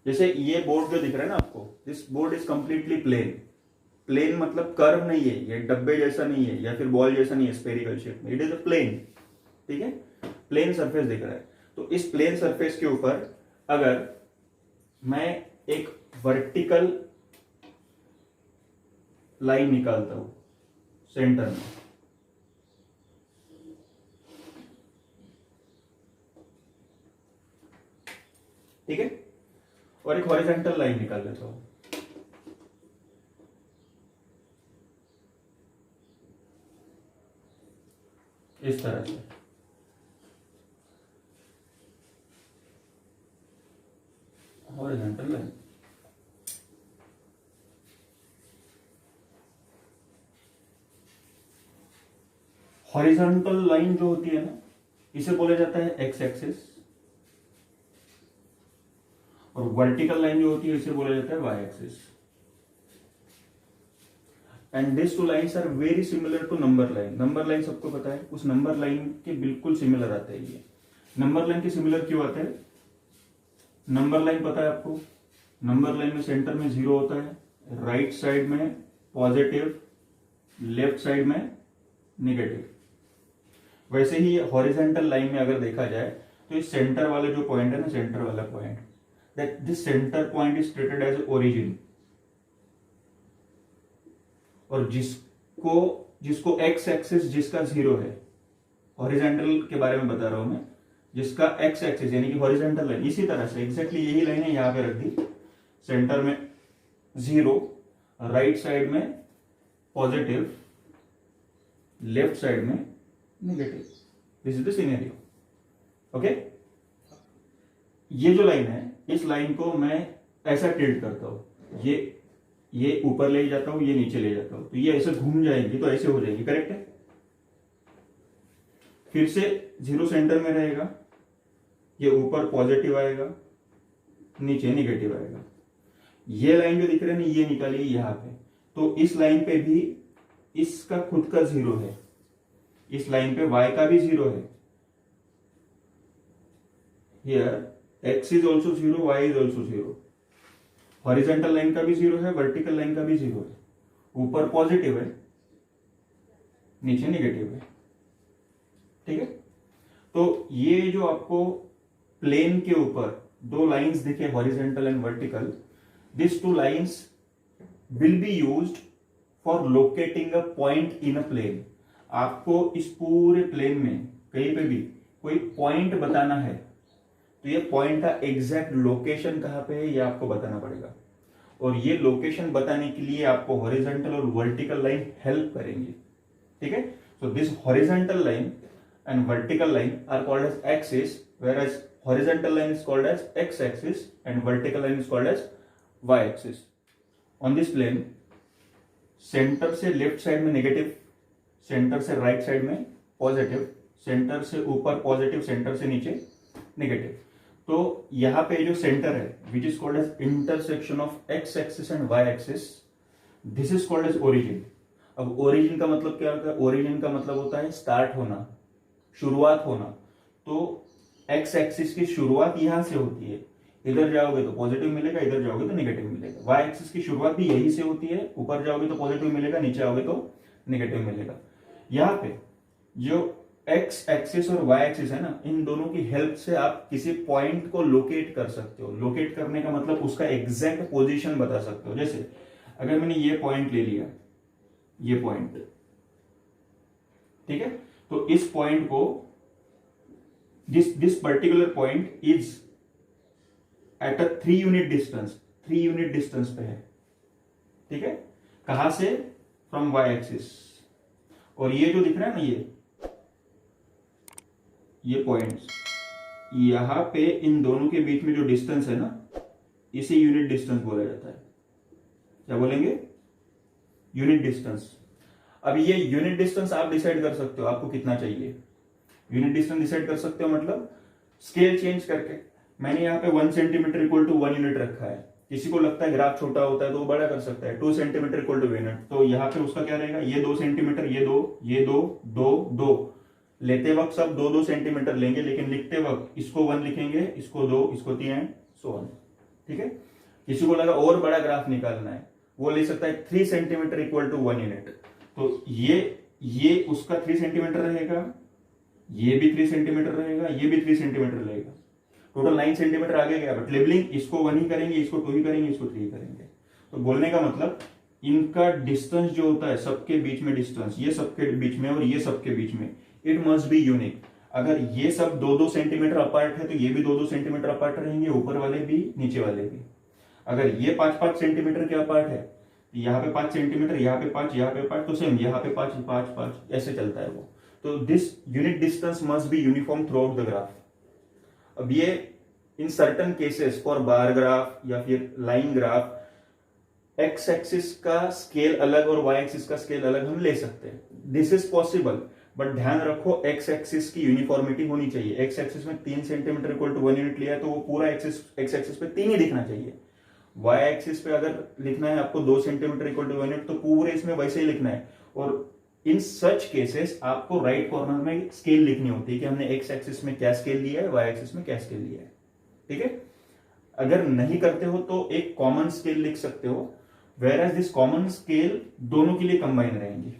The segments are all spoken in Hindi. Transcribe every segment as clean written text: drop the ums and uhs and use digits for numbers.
जैसे ये बोर्ड जो दिख रहा है ना आपको, this board is completely plane. Plane मतलब कर्व नहीं है, ये डब्बे जैसा नहीं है या फिर बॉल जैसा नहीं है स्फेरिकल शेप में, इट इज अ प्लेन। ठीक है, प्लेन सरफेस दिख रहा है। तो इस प्लेन सरफेस के ऊपर अगर मैं एक वर्टिकल लाइन निकालता हूं सेंटर में, ठीक है, और एक हॉरिजॉन्टल लाइन निकाल लेता हूं, इस तरह से। हॉरिजॉन्टल लाइन, हॉरिजॉन्टल लाइन जो होती है ना, इसे बोला जाता है एक्स एक्सिस, और वर्टिकल लाइन जो होती है इसे बोला जाता है Y axis. And this two lines are very similar to number line. Number line सबको पता है, उस नंबर लाइन के बिल्कुल सिमिलर आता है ये। नंबर लाइन के सिमिलर क्यों आता है? नंबर लाइन पता है आपको, नंबर लाइन में सेंटर में 0 होता है, राइट साइड में पॉजिटिव, लेफ्ट साइड में नेगेटिव। वैसे ही हॉरिजॉन्टल लाइन में अगर देखा जाए तो इस सेंटर वाले जो पॉइंट है ना, सेंटर वाला point, that this centre point is treated as origin. और जिसको एक्स एक्सिस जिसका 0 है, हॉरिजॉन्टल के बारे में बता रहा हूं मैं, जिसका एक्स एक्सिस यानी कि हॉरिजॉन्टल लाइन, इसी तरह से एग्जैक्टली यही लाइन है, यहां पे रख दी, सेंटर में 0, राइट साइड में पॉजिटिव, लेफ्ट साइड में negative. This is the scenario. Okay, ये जो लाइन है, इस लाइन को मैं ऐसा टिल्ट करता हूं, ये ऊपर ले जाता हूं, ये नीचे ले जाता हूं, तो ये ऐसे घूम जाएंगी, तो ऐसे हो जाएगी, करेक्ट है। फिर से 0 सेंटर में रहेगा, ये ऊपर पॉजिटिव आएगा, नीचे नेगेटिव आएगा। ये लाइन जो दिख रही है ना, ये निकालिए यहां पे, तो इस लाइन पे भी इसका खुद का 0 है, इस लाइन पे y का भी 0 है। Here x is also 0, y is also 0। Horizontal line का भी 0 है, वर्टिकल लाइन का भी 0 है। ऊपर पॉजिटिव है, नीचे नेगेटिव है। ठीक है, तो ये जो आपको प्लेन के ऊपर 2 लाइंस दिखे, horizontal and vertical, this 2 lines will be used for locating a point in a plane. आपको इस पूरे प्लेन में कहीं पे भी कोई पॉइंट बताना है, तो ये पॉइंट का एग्जैक्ट लोकेशन कहां पे है, ये आपको बताना पड़ेगा। और ये लोकेशन बताने के लिए आपको हॉरिजॉन्टल और वर्टिकल लाइन हेल्प करेंगे। ठीक है, so this horizontal line and vertical line are called as axis, whereas horizontal line is called as x axis and vertical line is called as y axis. On this plane, centre से लेफ्ट साइड में नेगेटिव, सेंटर से राइट साइड में पॉजिटिव, सेंटर से ऊपर पॉजिटिव, सेंटर से नीचे नेगेटिव। तो यहां पे जो सेंटर है, which is called as intersection of X axis and Y axis, this is called as origin. अब ओरिजिन का मतलब क्या होता है? ओरिजिन का मतलब होता है स्टार्ट होना, शुरुआत होना। तो एक्स एक्सिस की शुरुआत यहां से होती है, इधर जाओगे तो पॉजिटिव मिलेगा, इधर जाओगे तो नेगेटिव मिलेगा। वाई एक्सिस की शुरुआत भी यही से होती है, ऊपर जाओगे तो पॉजिटिव मिलेगा, नीचे आओगे तो नेगेटिव मिलेगा। यहां पे जो एक्स एक्सिस और वाई एक्सिस है ना, इन दोनों की हेल्प से आप किसी पॉइंट को लोकेट कर सकते हो। लोकेट करने का मतलब उसका एग्जैक्ट पोजीशन बता सकते हो। जैसे अगर मैंने ये पॉइंट ले लिया, ये पॉइंट, ठीक है, तो इस पॉइंट को, this particular point is at a 3 unit distance, 3 unit distance पे है। ठीक है, कहां से? From y axis. और ये जो दिख रहा है ना, ये पॉइंट्स, यहां पे इन दोनों के बीच में जो डिस्टेंस है ना, इसे यूनिट डिस्टेंस बोला जाता है। क्या बोलेंगे? Unit distance. अब ये यूनिट डिस्टेंस आप डिसाइड कर सकते हो आपको कितना चाहिए। यूनिट डिस्टेंस डिसाइड कर सकते हो मतलब स्केल चेंज करके। मैंने यहाँ पे 1 सेंटीमीटर इक्वल टू 1 यूनिट रखा है। किसी को लगता है ग्राफ छोटा होता है तो वो बड़ा कर सकता है, 2 सेंटीमीटर इक्वल टू यूनिट, तो यहाँ पे उसका क्या रहेगा? ये 2 सेंटीमीटर, ये 2 लेते वक्त सब 2 सेंटीमीटर लेंगे, लेकिन लिखते वक्त इसको 1 लिखेंगे, इसको 2, इसको 3 एंड सो ऑन। ठीक है। किसी को लगा और बड़ा ग्राफ निकालना है, वो ले सकता है 3 सेंटीमीटर इक्वल टू 1 यूनिट। तो ये उसका 3 सेंटीमीटर रहेगा, ये भी 3 सेंटीमीटर रहेगा, ये भी 3 सेंटीमीटर रहेगा, टोटल 9 सेंटीमीटर आगे गया। बट लेबलिंग इसको 1 ही करेंगे, इसको 2 ही करेंगे, इसको 3 ही करेंगे। तो बोलने का मतलब इनका डिस्टेंस जो होता है, सबके बीच में डिस्टेंस, ये सबके बीच में और ये सबके बीच में, इट मस्ट बी यूनिक। अगर ये सब 2-2 सेंटीमीटर अपार्ट है तो ये भी 2-2 सेंटीमीटर अपार्ट रहेंगे, ऊपर वाले भी नीचे वाले भी। अगर ये 5-5 सेंटीमीटर के अपार्ट है, यहाँ पे 5 सेंटीमीटर, यहाँ पे 5, यहाँ पे 5, तो सेम यहाँ पे 5 ऐसे चलता है वो। तो this unit distance must be uniform through out the graph. अब ये in certain cases for bar graph या फिर लाइन ग्राफ, एक्स एक्सिस का स्केल अलग और वाई एक्सिस का स्केल अलग हम ले सकते हैं, दिस इज पॉसिबल। बट ध्यान रखो एक्स एक्सिस की यूनिफॉर्मिटी होनी चाहिए। एक्स एक्सिस में 3 सेंटीमीटर इक्वल टू 1 यूनिट लिया है तो वो पूरा एक्स एक्सिस पे 3 ही दिखना चाहिए। वाई एक्सिस पे अगर लिखना है आपको 2 सेंटीमीटर इक्वल टू 1 यूनिट, तो पूरे इसमें वैसे ही लिखना है। और इन सच केसेस आपको राइट कॉर्नर में स्केल लिखनी होती है कि हमने एक्स एक्सिस में क्या स्केल लिया है, वाई एक्सिस में क्या स्केल लिया है। ठीक है। अगर नहीं करते हो तो एक कॉमन स्केल लिख सकते हो, whereas this common scale दोनों के लिए कंबाइन रहेंगे।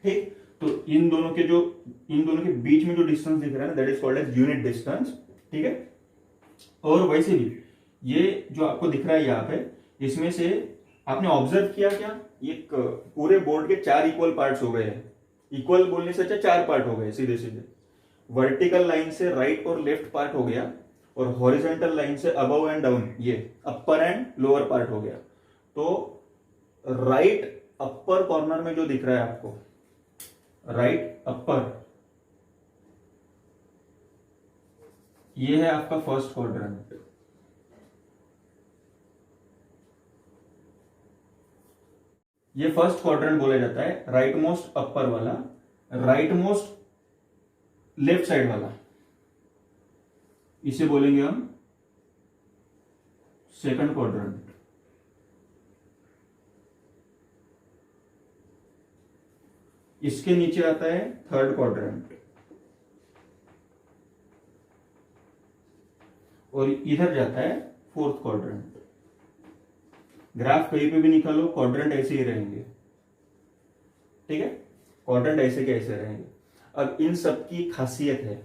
ठीक। तो इन दोनों के बीच में जो डिस्टेंस दिख रहा है ना, that is called as unit distance. ठीक है। और वैसे भी ये जो आपको दिख रहा है यहाँ पे, इसमें से आपने ऑब्जर्व किया क्या, एक पूरे बोर्ड के 4 इक्वल पार्ट्स हो गए हैं। इक्वल बोलने से अच्छा 4 पार्ट हो गए सीधे सीधे। वर्टिकल लाइन से राइट और लेफ्ट पार्ट हो गया, और हॉरिजॉन्टल लाइन से अबव एंड डाउन, ये अपर एंड लोअर पार्ट हो गया। तो राइट अपर कॉर्नर में जो दिख रहा है आपको, राइट अपर, ये है आपका फर्स्ट क्वाड्रेंट। ये फर्स्ट क्वाड्रेंट बोला जाता है, राइट मोस्ट अपर वाला, राइट मोस्ट लेफ्ट साइड वाला, इसे बोलेंगे हम सेकंड क्वाड्रेंट। इसके नीचे आता है थर्ड क्वाड्रेंट, और इधर जाता है फोर्थ क्वाड्रेंट। ग्राफ कहीं पे भी निकालो, क्वाड्रेंट ऐसे ही रहेंगे। ठीक है। क्वाड्रेंट ऐसे के ऐसे रहेंगे। अब इन सब की खासियत है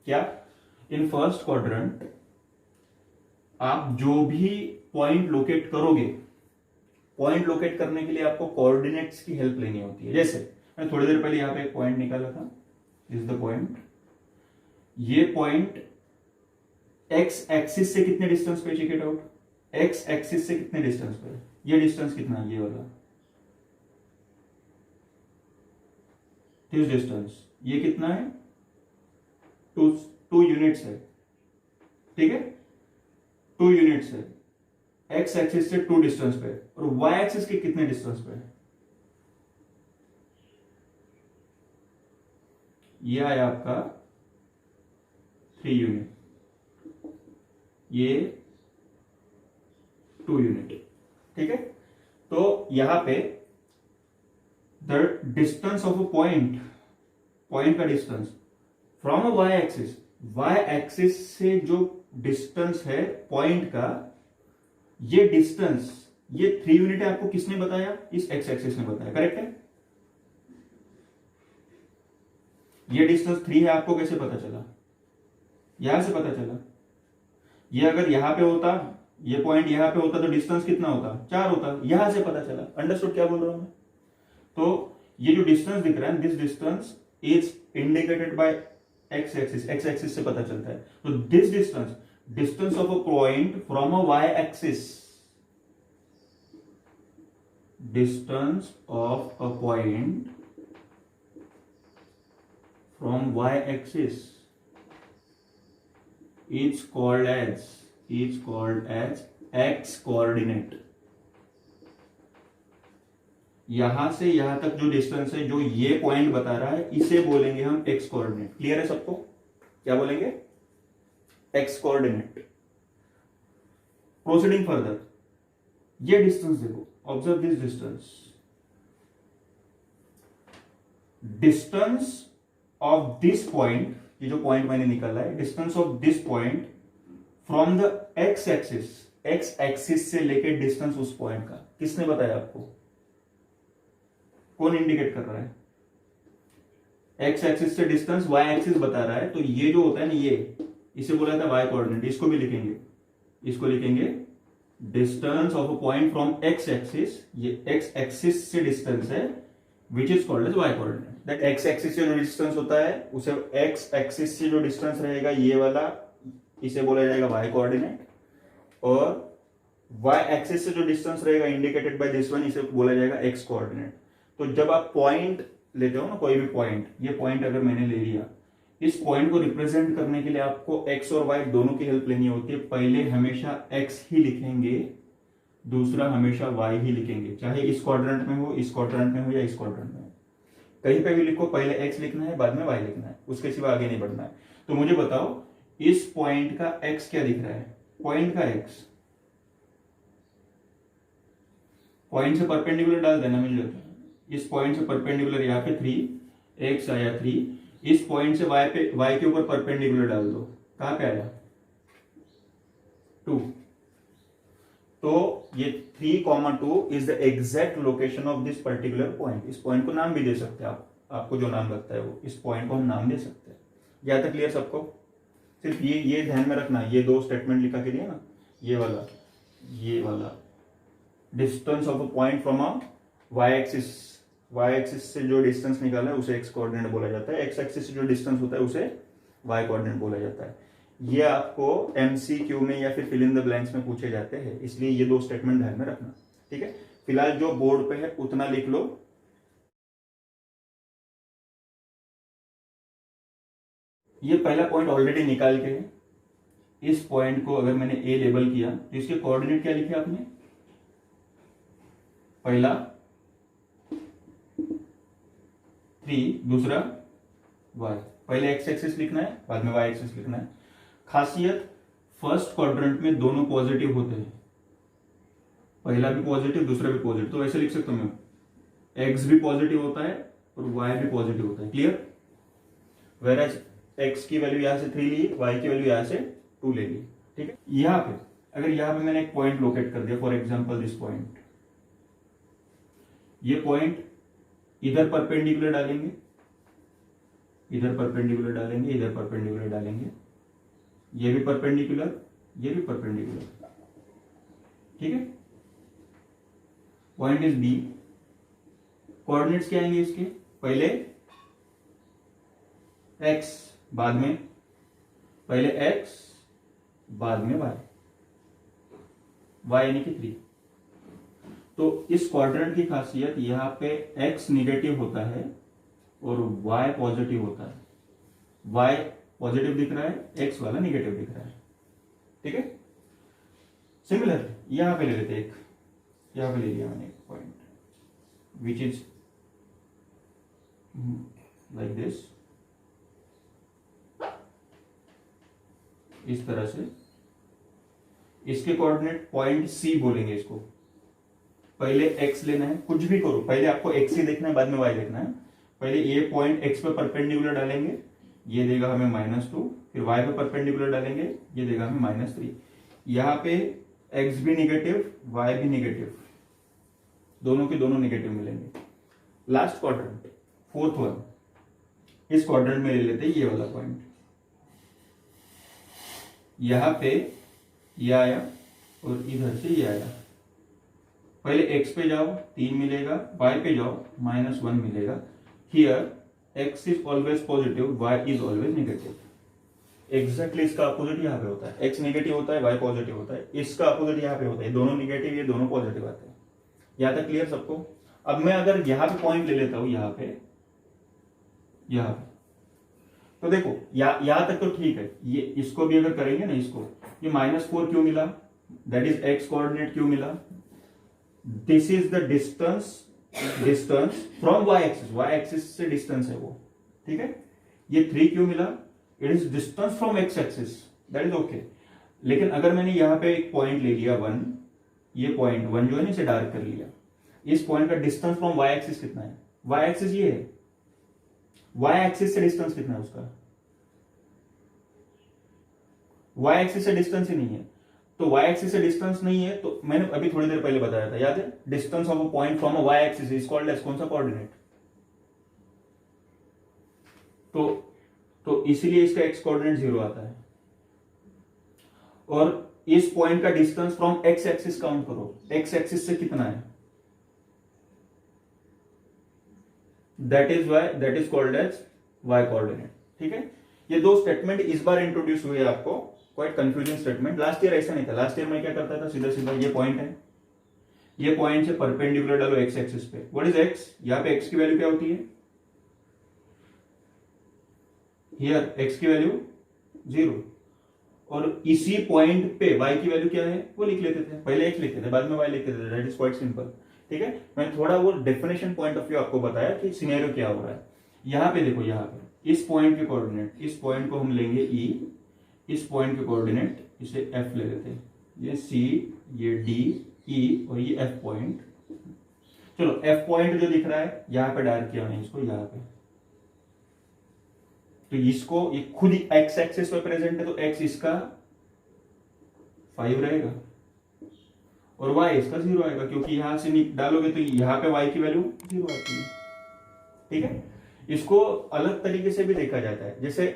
क्या, इन फर्स्ट क्वाड्रेंट आप जो भी पॉइंट लोकेट करोगे, पॉइंट लोकेट करने के लिए आपको कोऑर्डिनेट्स की हेल्प लेनी होती है। जैसे मैं थोड़ी देर पहले यहां पे एक पॉइंट निकाला था, इज द पॉइंट। ये पॉइंट एक्स एक्सिस से कितने डिस्टेंस पे, check it out, X axis से कितने डिस्टेंस पे, ये डिस्टेंस कितना है, ये वाला, दिस डिस्टेंस, ये कितना है, 2 यूनिट्स है। ठीक है, 2 यूनिट्स है। एक्स एक्सिस से 2 डिस्टेंस पे, और वाई एक्सिस के कितने डिस्टेंस पे, ये आया आपका 3 यूनिट, ये 2 यूनिट। ठीक है। तो यहां पे the distance of a point, point का distance from a Y axis, Y axis से जो डिस्टेंस है पॉइंट का, ये डिस्टेंस, ये 3 यूनिट है, आपको किसने बताया, इस एक्स एक्सिस ने बताया। करेक्ट है। ये डिस्टेंस 3 है, आपको कैसे पता चला, यहां से पता चला। ये अगर यहां पे होता, ये पॉइंट यहां पे होता, तो डिस्टेंस कितना होता, 4 होता, यहां से पता चला। अंडरस्टूड क्या बोल रहा हूं मैं। तो ये जो डिस्टेंस दिख रहा है, this distance is indicated by X axis, X axis से पता चलता है। तो this distance, distance of a point from a Y axis, distance of a point from Y axis is called as x coordinate। यहां से यहां तक जो डिस्टेंस है, जो ये पॉइंट बता रहा है, इसे बोलेंगे हम x कोऑर्डिनेट। क्लियर है सबको, क्या बोलेंगे, x कोऑर्डिनेट। प्रोसीडिंग फर्दर, ये डिस्टेंस देखो, observe this distance, distance of this point, ये जो पॉइंट मैंने निकाला है, distance of this point from the x axis X axis से लेके डिस्टेंस उस पॉइंट का, किसने बताया आपको? कौन इंडिकेट कर रहा है? एक्स एक्सिस से डिस्टेंस वाई एक्सिस बता रहा है, तो ये जो होता है ना, ये इसे बोला था वाई कोऑर्डिनेट। इसको भी लिखेंगे, इसको लिखेंगे distance of a point from X axis, ये एक्स एक्सिस से डिस्टेंस है, which is called as Y coordinate. That X axis से जो डिस्टेंस होता है उसे, एक्स एक्सिस से जो डिस्टेंस रहेगा ये वाला, इसे बोला जाएगा वाई कोऑर्डिनेट, और वाई एक्सिस से जो डिस्टेंस रहेगा इंडिकेटेड बाय दिस वन, इसे बोला जाएगा एक्स कोऑर्डिनेट। तो जब आप पॉइंट लेते हो ना, कोई भी पॉइंट, ये पॉइंट अगर मैंने ले लिया, इस पॉइंट को रिप्रेजेंट करने के लिए आपको एक्स और वाई दोनों की हेल्प लेनी होती है। पहले हमेशा एक्स ही लिखेंगे, दूसरा हमेशा वाई ही लिखेंगे, चाहे इस क्वाड्रेंट में हो, इस क्वाड्रेंट में हो या इस क्वाड्रेंट में हो। कहीं पे भी लिखो, पहले एक्स लिखना है, बाद में वाई लिखना है, उसके सिवा आगे नहीं बढ़ना है। तो मुझे बताओ इस पॉइंट का एक्स क्या दिख रहा है? पॉइंट का एक्स, पॉइंट से परपेंडिकुलर डाल देना, मिल जाता है। इस पॉइंट से परपेंडिकुलर यहाँ पे 3 एक्स आया 3, इस पॉइंट से वाई पे, वाई के ऊपर परपेंडिकुलर डाल दो, कहां पे आया? 2। तो ये 3,2 is the exact location of this particular point. इस पॉइंट को नाम भी दे सकते हैं आप, आपको जो नाम लगता है वो, इस पॉइंट को हम नाम दे सकते हैं। या तक क्लियर सबको? सिर्फ ये ध्यान में रखना, ये दो स्टेटमेंट लिखा के दिया ना, ये वाला distance of a point from a Y axis, Y axis से जो डिस्टेंस निकाला है उसे एक्स कोऑर्डिनेट बोला जाता है, एक्स एक्सिस से जो डिस्टेंस होता है उसे वाई कोऑर्डिनेट बोला जाता है। ये आपको एमसीक्यू में या फिर फिल इन द ब्लैंक्स में पूछे जाते हैं, इसलिए ये दो स्टेटमेंट ध्यान में रखना, ठीक है। फिलहाल जो बोर्ड पे है उतना लिख लो। ये पहला पॉइंट ऑलरेडी निकाल के है, इस पॉइंट को अगर मैंने ए लेबल किया तो इसके कोऑर्डिनेट क्या लिखे आपने? पहला 3, दूसरा y। पहले एक्स एक्सिस लिखना है, बाद में वाई एक्सिस लिखना है। खासियत, फर्स्ट क्वाड्रेंट में दोनों पॉजिटिव होते हैं, पहला भी पॉजिटिव, दूसरा भी पॉजिटिव। तो ऐसे लिख सकता हूं मैं, एक्स भी पॉजिटिव होता है और वाई भी पॉजिटिव होता है। क्लियर? वेराज एक्स की वैल्यू यहां से 3 ली, वाई की वैल्यू यहां से 2 ले ली, ठीक है। यहां पे अगर यहां पे मैंने एक पॉइंट लोकेट कर दिया, फॉर एग्जांपल दिस पॉइंट, ये पॉइंट इधर परपेंडिकुलर डालेंगे, इधर परपेंडिकुलर डालेंगे, इधर परपेंडिकुलर डालेंगे, ये भी परपेंडिकुलर, ये भी परपेंडिकुलर, ठीक है। Point is B. कोऑर्डिनेट्स क्या आएंगे इसके? पहले एक्स, बाद में, पहले एक्स बाद में वाई, वाई यानी कि 3। तो इस क्वाड्रेंट की खासियत, यहां पे x निगेटिव होता है और y पॉजिटिव होता है। y पॉजिटिव दिख रहा है, x वाला निगेटिव दिख रहा है, ठीक है। सिमिलर यहां पे ले लेते एक, यहां पे ले लिया मैंने एक point which is like this, इस तरह से। इसके कोऑर्डिनेट पॉइंट C बोलेंगे इसको। पहले x लेना है, कुछ भी करो, पहले आपको x ही देखना है, बाद में y देखना है। पहले ये पॉइंट x पे परपेंडिकुलर डालेंगे, ये देगा हमें -2, फिर y पे परपेंडिकुलर डालेंगे, ये देगा हमें -3। यहाँ पे x भी निगेटिव, y भी निगेटिव, दोनों के दोनों निगेटिव मिलेंगे। लास्ट क्वाड्रेंट, फोर्थ वन, इस क्वाड्रेंट में ले लेते हैं ये वाला पॉइंट। यहां पे ये आया और इधर से ये आया। पहले x पे जाओ 3 मिलेगा, y पे जाओ -1 मिलेगा। Here x is always positive, y is always negative. Exactly इसका अपोजिट यहाँ पे होता है, x नेगेटिव होता है, y पॉजिटिव होता है। इसका अपोजिट यहाँ पे होता है, दोनों निगेटिव, ये दोनों पॉजिटिव आते हैं। यहां तक क्लियर सबको? अब मैं अगर यहाँ पे पॉइंट ले लेता हूं, यहाँ पे, तो देखो यहां तक तो ठीक है। ये इसको भी अगर करेंगे ना, इसको, ये -4 क्यों मिला? दैट इज x कोऑर्डिनेट क्यों मिला? This is the distance from y axis, y axis से डिस्टेंस है वो, ठीक है। ये 3 क्यों मिला? It is distance from x axis, that is okay. लेकिन अगर मैंने यहां पे एक पॉइंट ले लिया 1, ये पॉइंट 1 जो है ना, इसे डार्क कर लिया, इस पॉइंट का डिस्टेंस फ्रॉम y एक्सिस कितना है? y एक्सिस ये है, y एक्सिस से डिस्टेंस कितना है उसका? y एक्सिस से डिस्टेंस ही नहीं है। तो y एक्सिस से डिस्टेंस नहीं है, तो मैंने अभी थोड़ी देर पहले बताया था, याद है, distance of a point from a y axis is called as कौन सा कोऑर्डिनेट। तो इसीलिए इसका x कोऑर्डिनेट 0 आता है। और इस पॉइंट का distance from x axis count करो, x एक्सिस से कितना है, that is called as y coordinate. ठीक है, ये दो स्टेटमेंट इस बार इंट्रोड्यूस हुए आपको, quite confusing statement. Last year ऐसा नहीं था, लास्ट ईयर मैं क्या करता था, सीधा सीधा ये पॉइंट है, ये पॉइंट से परपेंडिकुलर डालो x एक्सिस पे। व्हाट इज x, यहां पे x की वैल्यू क्या होती है, हियर x की वैल्यू 0, और इसी पॉइंट पे y की वैल्यू क्या है वो लिख लेते थे, पहले x लिखते थे बाद में y लिखते थे, दैट इज क्वाइट सिंपल। ठीक है, मैंने थोड़ा वो डेफिनेशन पॉइंट ऑफ व्यू आपको बताया कि सिनेरियो क्या हो रहा है। यहां पे देखो, यहां पे इस पॉइंट के कोऑर्डिनेट, इस पॉइंट को हम लेंगे e, इस पॉइंट के कोऑर्डिनेट इसे f ले लेते हैं, ये c, ये d, e और ये f पॉइंट। चलो f पॉइंट जो दिख रहा है यहां पे डार्क किया मैंने इसको, यहां पे, तो इसको ये खुद ही x एक्सिस पे प्रेजेंट है, तो x इसका 5 रहेगा और y इसका 0 आएगा, क्योंकि यहां से डालोगे तो यहां पे y की वैल्यू 0 आती है। ठीक है, इसको अलग तरीके से भी देखा जाता है, जैसे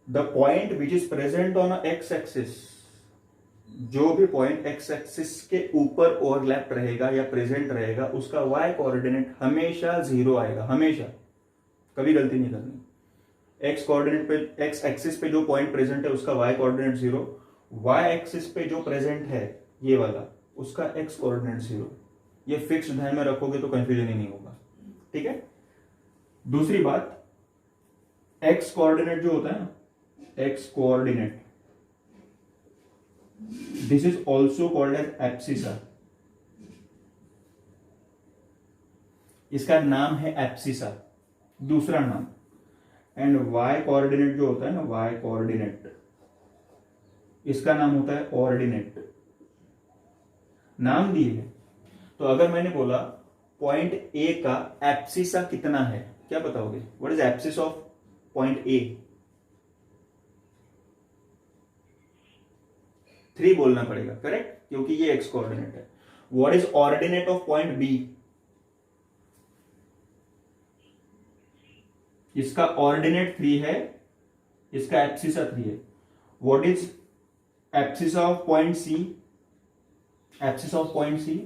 the point which is present on x axis, जो भी पॉइंट x एक्सिस के ऊपर ओवरलैप रहेगा या प्रेजेंट रहेगा उसका y कोऑर्डिनेट हमेशा 0 आएगा, हमेशा, कभी गलती नहीं करनी। x कोऑर्डिनेट पे, x एक्सिस पे जो पॉइंट प्रेजेंट है उसका y कोऑर्डिनेट 0, y एक्सिस पे जो प्रेजेंट है ये वाला, उसका x कोऑर्डिनेट 0। ये फिक्स ध्यान में रखोगे तो कंफ्यूजन ही नहीं होगा। ठीक है, दूसरी बात, x कोऑर्डिनेट जो होता है ना, x coordinate, this is also called as abscissa, इसका नाम है एब्सिसा, दूसरा नाम। एंड y कोऑर्डिनेट जो होता है ना, y कोऑर्डिनेट, इसका नाम होता है ऑर्डिनेट, नाम दिए है। तो अगर मैंने बोला पॉइंट A का एब्सिसा कितना है, क्या बताओगे, what is abscess of point A? 3 बोलना पड़ेगा, करेक्ट, क्योंकि ये x कोऑर्डिनेट है। What is ordinate of point B? इसका ऑर्डिनेट 3 है, इसका एब्सिसा 3 है। What is abscissa of point C? Abscissa of point C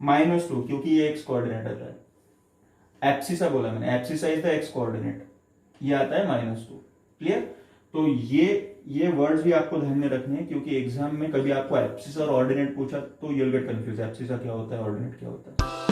-2, क्योंकि ये x कोऑर्डिनेट आता है। एब्सिसा बोला मैंने, abscissa is the x coordinate, ये आता है -2। क्लियर? तो ये वर्ड्स भी आपको ध्यान में रखने हैं, क्योंकि एग्जाम में कभी आपको एब्सिसा और ऑर्डिनेट पूछा तो you will get confuse, abscissa क्या होता है, ऑर्डिनेट क्या होता है।